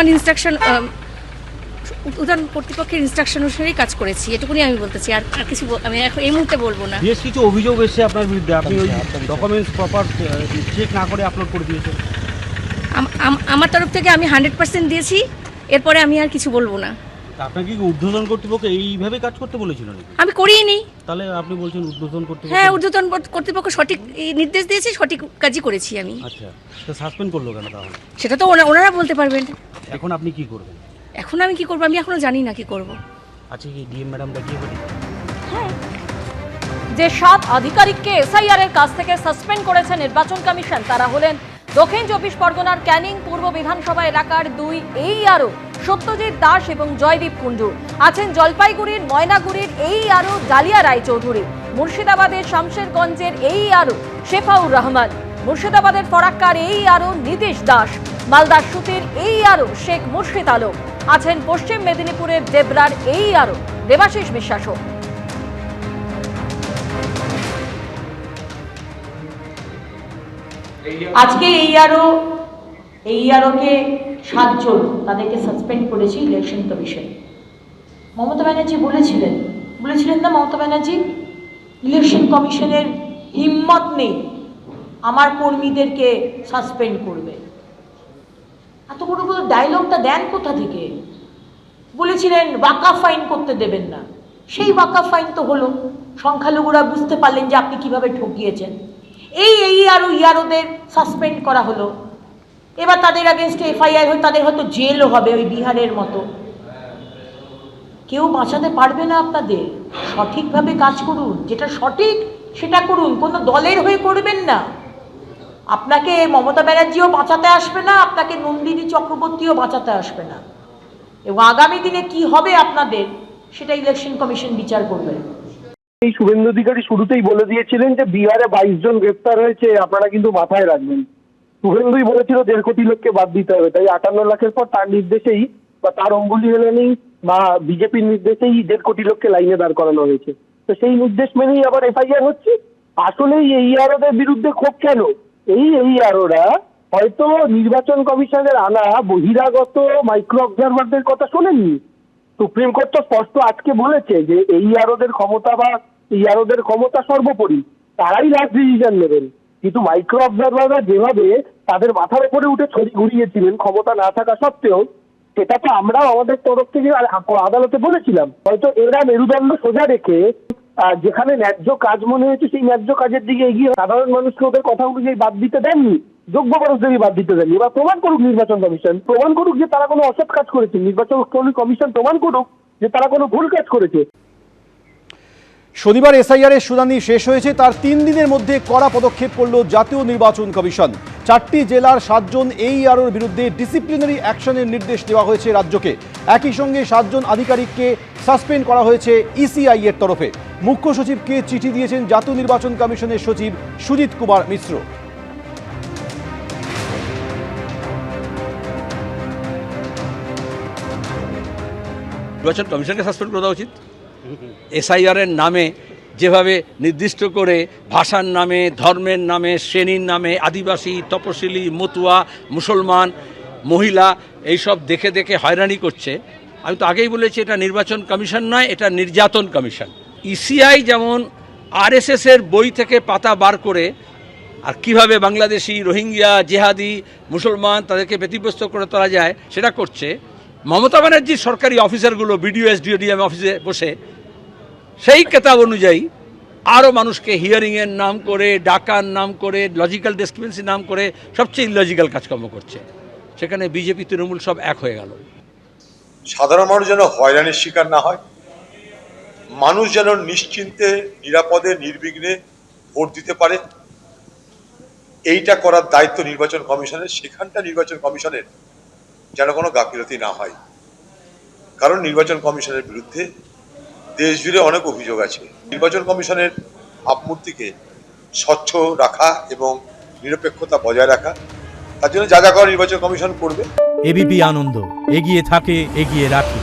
আমার ইনস্ট্রাকশন উদ্বোধন কর্তৃপক্ষের ইনস্ট্রাকশন অনুসারেই কাজ করেছি, এটুকুনি আমি বলতেছি। আর কিছু আমি এখন এই মুহূর্তে বলবো না। বেশ কিছু অভিযোগ এসেছে আপনার বিরুদ্ধে, আপনি ওই ডকুমেন্টস প্রপার চেক না করে আপলোড করে দিয়েছেন। আমার তরফ থেকে আমি 100% দিয়েছি, এরপরে আমি আর কিছু বলবো না। আপনাকে কি ঊর্ধ্বতন কর্তৃপক্ষ এইভাবে কাজ করতে বলেছিল নাকি? আমি করিনি। তাহলে আপনি বলছেন ঊর্ধ্বতন কর্তৃপক্ষ? হ্যাঁ, ঊর্ধ্বতন কর্তৃপক্ষ সঠিক নির্দেশ দিয়েছে, সঠিক কাজই করেছি আমি। আচ্ছা, সেটা সাসপেন্ড করলো কেন তাহলে? সেটা তো ওনারা বলতে পারবেন। এখন আপনি কি করবেন? এখন আমি কি করব, আমি এখনো জানি না কি করব। আচ্ছা, কি ডিএম ম্যাডাম ডাকিয়ে বলি? হ্যাঁ, যে 7 আধিকারিককে এসআইআর এর কাছ থেকে সাসপেন্ড করেছে নির্বাচন কমিশন তারা হলেন দক্ষিণ 24 পরগনার ক্যানিং পূর্ব বিধানসভা এলাকার 2 AERO সত্যজিৎ দাস এবং জয়দীপ কুণ্ডু, আছেন জলপাইগুড়ির ময়নাগুড়ির AERO ডালিয়া রায়চৌধুরী, মুর্শিদাবাদের শামশেরগঞ্জের AERO শেফাউর রহমান, মুর্শিদাবাদের ফরাক্কার AERO নীতিশ দাস, মালদার সুতির AERO শেখ মুর্শিদ আলম, আছেন পশ্চিম মেদিনীপুরের দেবরার AERO দেবাশিস বিশ্বাসও। আজকে AERO-কে 7 জন তাদেরকে সাসপেন্ড করেছে ইলেকশন কমিশন। মমতা ব্যানার্জি বলেছিলেন না মমতা ব্যানার্জি, ইলেকশন কমিশনের হিম্মত নেই আমার কর্মীদেরকে সাসপেন্ড করবে। এত বড় বড় ডায়লগটা দেন কোথা থেকে? বলেছিলেন ওয়াকাফ ফাইন করতে দেবেন না, সেই ওয়াকাফ ফাইন তো হলো। সংখ্যালঘুরা বুঝতে পারলেন যে আপনি কিভাবে ঠকিয়েছেন। এই AERO-দের সাসপেন্ড করা হলো, এবার তাদের আগেনস্টে FIR হয়ে তাদের হয়তো জেলও হবে ওই বিহারের মতো। কেউ বাঁচাতে পারবে না আপনাদের। সঠিকভাবে কাজ করুন, যেটা সঠিক সেটা করুন, কোনো দলের হয়ে করবেন না। আপনাকে মমতা ব্যানার্জিও বাঁচাতে আসবে না, আপনাকে নন্দিনী চক্রবর্তীও বাঁচাতে আসবে না। এবং আগামী দিনে কি হবে আপনাদের, সেটা ইলেকশন কমিশন বিচার করবে। এই শুভেন্দু অধিকারী শুরুতেই বলে দিয়েছিলেন যে বিহারে 22 জন গ্রেপ্তার হয়েছে, আপনারা কিন্তু মাথায় রাখবেন। শুভেন্দুই বলেছিল 1.5 কোটি লোককে বাদ দিতে হবে, তাই 58 লাখের পর তার নির্দেশেই বা তার অঙ্গুলি হেলেনি বা বিজেপির নির্দেশেই 1.5 কোটি লোককে লাইনে দাঁড় করানো হয়েছে। তো সেই নির্দেশ মেনেই আবার FIR হচ্ছে। আসলে এই AERO-দের বিরুদ্ধে ক্ষোভ কেন? এই AERO-রা হয়তো নির্বাচন কমিশনের আনা বহিরাগত মাইক্রো অবজারভারদের কথা শোনেননি। সুপ্রিম কোর্ট তো স্পষ্ট আজকে বলেছে যে AERO-দের ক্ষমতা সর্বোপরি, তারাই লাস্ট ডিসিশন নেবেন। কিন্তু মাইক্রো অবজারভাররা যেভাবে তাদের মাথার উপরে উঠে ছড়ি ঘুরিয়েছিলেন ক্ষমতা না থাকা সত্ত্বেও, সেটা তো আমরাও আমাদের তরফ থেকে আদালতে বলেছিলাম। হয়তো এরা মেরুদণ্ড সোজা রেখে যেখানে ন্যায্য কাজ মনে হয়েছে সেই ন্যায্য কাজের দিকে এগিয়ে সাধারণ মানুষকে ওদের কথা অনুযায়ী বাদ দিতে দেননি, যোগ্য মানুষদেরই বাদ দিতে দেননি। এবার প্রমাণ করুক নির্বাচন কমিশন, প্রমাণ করুক যে তারা কোনো অসৎ কাজ করেছে। নির্বাচন কমিশন প্রমাণ করুক যে তারা কোনো ভুল কাজ করেছে। শনিবার এসআইআর এর শুনানি শেষ হয়েছে, তার 3 দিনের মধ্যে কড়া পদক্ষেপ করল জাতীয় নির্বাচন কমিশন। 4টি জেলার 7 জন AEROর বিরুদ্ধে ডিসিপ্লিনারি অ্যাকশনের নির্দেশ দেওয়া হয়েছে রাজ্যকে। একই সঙ্গে 7 জন আধিকারিককে সাসপেন্ড করা হয়েছে ECI এর তরফে। মুখ্য সচিবকে চিঠি দিয়েছেন জাতীয় নির্বাচন কমিশনের সচিব সুজিত কুমার মিশ্র। নির্বাচন কমিশনকে সাসপেন্ড করে দেওয়া উচিত। SIR এর নামে যেভাবে নির্দিষ্ট করে ভাষার নামে, ধর্মের নামে, শ্রেণীর নামে আদিবাসী, তপশিলি, মতুয়া, মুসলমান, মহিলা এইসব দেখে দেখে হয়রানি করছে। আমি তো আগেই বলেছি এটা নির্বাচন কমিশন নয়, এটা নির্যাতন কমিশন। ECI যেমন RSS এর বই থেকে পাতা বার করে আর কিভাবে বাংলাদেশি, রোহিঙ্গা, জেহাদি, মুসলমান তাদেরকে ব্যতিব্যস্ত করে তোলা যায় সেটা করছে। মমতা ব্যানার্জির সরকারি অফিসারগুলো BDO SDO DM অফিসে বসে সেই কেতাব অনুযায়ী আরও মানুষকে হিয়ারিংয়ের নাম করে, ডাকার নাম করে, লজিক্যাল ডিসক্রিপেন্সির নাম করে সবচেয়ে ইলজিক্যাল কাজকর্ম করছে। সেখানে বিজেপি তৃণমূল সব এক হয়ে গেল। সাধারণ মানুষ যেন হয়রানির শিকার না হয়, মানুষ যেন নিশ্চিন্তে, নিরাপদে, নির্বিঘ্নে ভোট দিতে পারে, এইটা করার দায়িত্ব নির্বাচন কমিশনের। সেখানটা নির্বাচন কমিশনের যেন কোনো গাফিলতি না হয়, কারণ নির্বাচন কমিশনের বিরুদ্ধে দেশ জুড়ে অনেক অভিযোগ আছে। নির্বাচন কমিশনের ভাবমূর্তিকে স্বচ্ছ রাখা এবং নিরপেক্ষতা বজায় রাখা, তার জন্য যা যা করা নির্বাচন কমিশন করবে। ABP আনন্দ এগিয়ে থাকে, এগিয়ে রাখে।